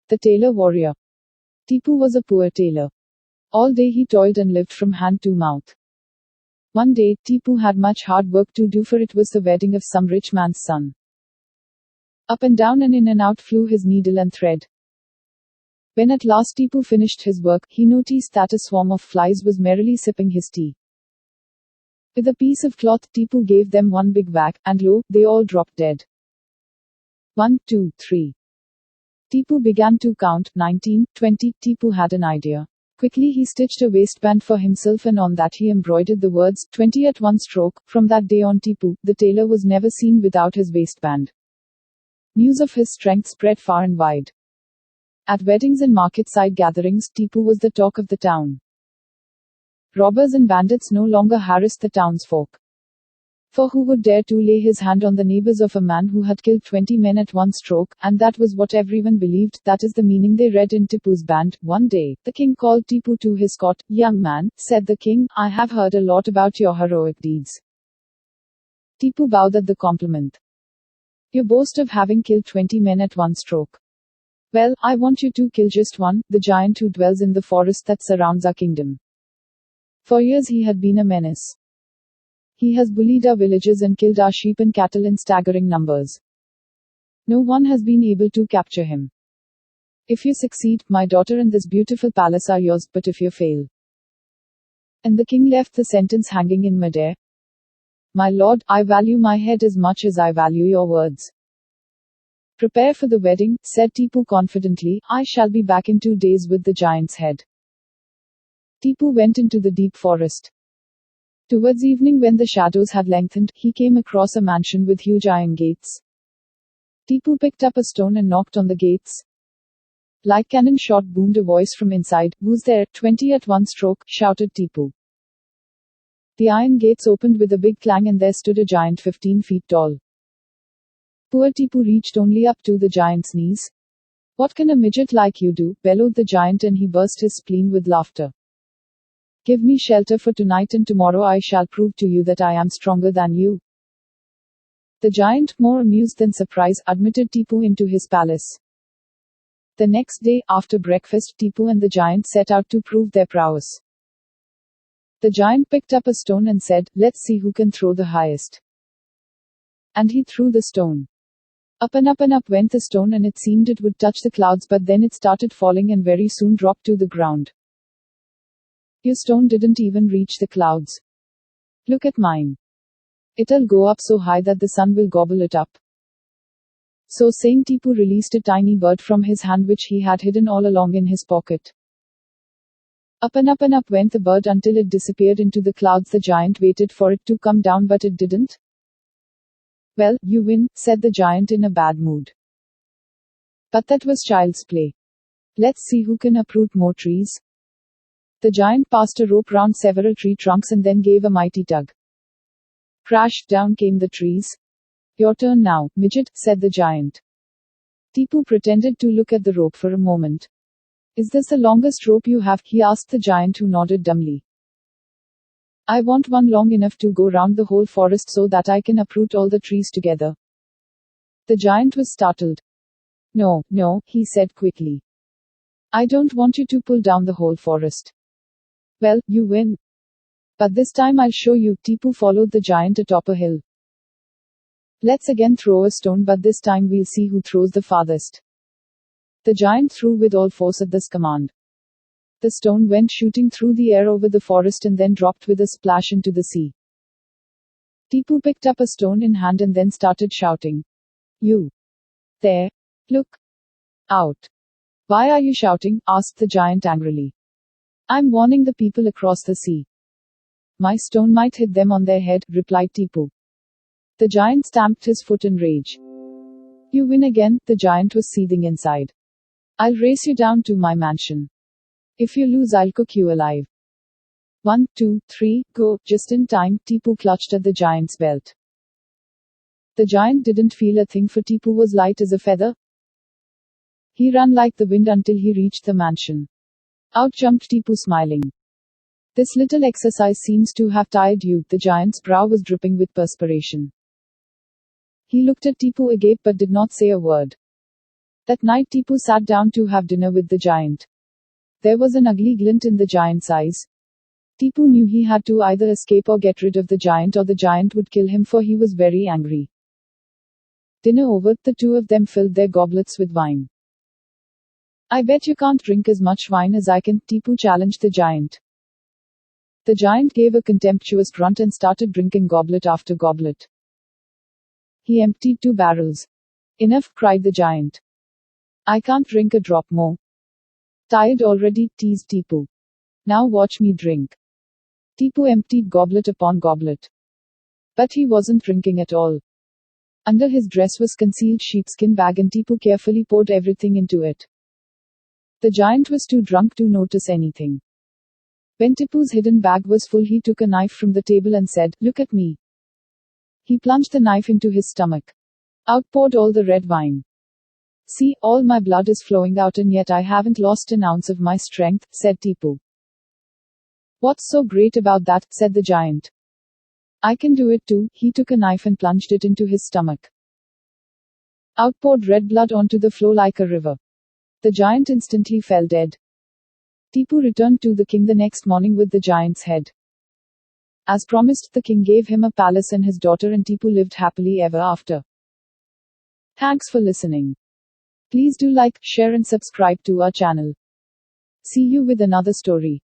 The Tailor Warrior. Tipu was a poor tailor. All day he toiled and lived from hand to mouth. One day, Tipu had much hard work to do, for it was the wedding of some rich man's son. Up and down and in and out flew his needle and thread. When at last Tipu finished his work, he noticed that a swarm of flies was merrily sipping his tea. With a piece of cloth, Tipu gave them one big whack, and lo, they all dropped dead. 1, 2, 3. Tipu began to count. 19, 20. Tipu had an idea. Quickly he stitched a waistband for himself, and on that he embroidered the words, 20 at one stroke. From that day on, Tipu, the tailor, was never seen without his waistband. News of his strength spread far and wide. At weddings and market-side gatherings, Tipu was the talk of the town. Robbers and bandits no longer harassed the townsfolk. For who would dare to lay his hand on the neighbors of a man who had killed 20 men at one stroke? And that was what everyone believed. That is the meaning they read in Tipu's band. One day, the king called Tipu to his court. "Young man," said the king, "I have heard a lot about your heroic deeds." Tipu bowed at the compliment. "You boast of having killed 20 men at one stroke. Well, I want you to kill just one, the giant who dwells in the forest that surrounds our kingdom. For years he had been a menace. He has bullied our villages and killed our sheep and cattle in staggering numbers. No one has been able to capture him. If you succeed, my daughter and this beautiful palace are yours, but if you fail." And the king left the sentence hanging in midair. "My lord, I value my head as much as I value your words." "Prepare for the wedding," said Tipu confidently. "I shall be back in 2 days with the giant's head." Tipu went into the deep forest. Towards evening, when the shadows had lengthened, he came across a mansion with huge iron gates. Tipu picked up a stone and knocked on the gates. Like cannon shot boomed a voice from inside. "Who's there? 20 at one stroke," shouted Tipu. The iron gates opened with a big clang, and there stood a giant 15 feet tall. Poor Tipu reached only up to the giant's knees. "What can a midget like you do?" bellowed the giant, and he burst his spleen with laughter. "Give me shelter for tonight, and tomorrow I shall prove to you that I am stronger than you." The giant, more amused than surprised, admitted Tipu into his palace. The next day, after breakfast, Tipu and the giant set out to prove their prowess. The giant picked up a stone and said, "Let's see who can throw the highest." And he threw the stone. Up and up and up went the stone, and it seemed it would touch the clouds, but then it started falling and very soon dropped to the ground. "Your stone didn't even reach the clouds. Look at mine. It'll go up so high that the sun will gobble it up." So saying, Tipu released a tiny bird from his hand which he had hidden all along in his pocket. Up and up went the bird until it disappeared into the clouds. The giant waited for it to come down, but it didn't. "Well, you win," said the giant in a bad mood. "But that was child's play. Let's see who can uproot more trees." The giant passed a rope round several tree trunks and then gave a mighty tug. Crash, down came the trees. "Your turn now, midget," said the giant. Tipu pretended to look at the rope for a moment. "Is this the longest rope you have?" he asked the giant, who nodded dumbly. "I want one long enough to go round the whole forest so that I can uproot all the trees together." The giant was startled. No, he said quickly. "I don't want you to pull down the whole forest." "Well, you win. But this time I'll show you." Tipu followed the giant atop a hill. "Let's again throw a stone, but this time we'll see who throws the farthest." The giant threw with all force at this command. The stone went shooting through the air over the forest and then dropped with a splash into the sea. Tipu picked up a stone in hand and then started shouting. "You there! Look out!" "Why are you shouting?" asked the giant angrily. "I'm warning the people across the sea. My stone might hit them on their head," replied Tipu. The giant stamped his foot in rage. "You win again," the giant was seething inside. "I'll race you down to my mansion. If you lose, I'll cook you alive." 1, 2, 3, go. Just in time, Tipu clutched at the giant's belt. The giant didn't feel a thing, for Tipu was light as a feather. He ran like the wind until he reached the mansion. Out jumped Tipu smiling. "This little exercise seems to have tired you." The giant's brow was dripping with perspiration. He looked at Tipu agape but did not say a word. That night Tipu sat down to have dinner with the giant. There was an ugly glint in the giant's eyes. Tipu knew he had to either escape or get rid of the giant, or the giant would kill him, for he was very angry. Dinner over, the two of them filled their goblets with wine. I bet you can't drink as much wine as I can, Tipu challenged the giant. The giant gave a contemptuous grunt and started drinking goblet after goblet. He emptied 2 barrels. Enough, cried the giant. I can't drink a drop more. Tired already, teased Tipu. Now watch me drink. Tipu emptied goblet upon goblet. But he wasn't drinking at all. Under his dress was concealed sheepskin bag, and Tipu carefully poured everything into it. The giant was too drunk to notice anything. When Tipu's hidden bag was full, he took a knife from the table and said, "Look at me." He plunged the knife into his stomach. Out poured all the red wine. See, all my blood is flowing out, and yet I haven't lost an ounce of my strength, said Tipu. What's so great about that, said the giant. I can do it too. He took a knife and plunged it into his stomach. Out poured red blood onto the floor like a river. The giant instantly fell dead. Tipu returned to the king the next morning with the giant's head. As promised, the king gave him a palace and his daughter, and Tipu lived happily ever after. Thanks for listening. Please do like, share and subscribe to our channel. See you with another story.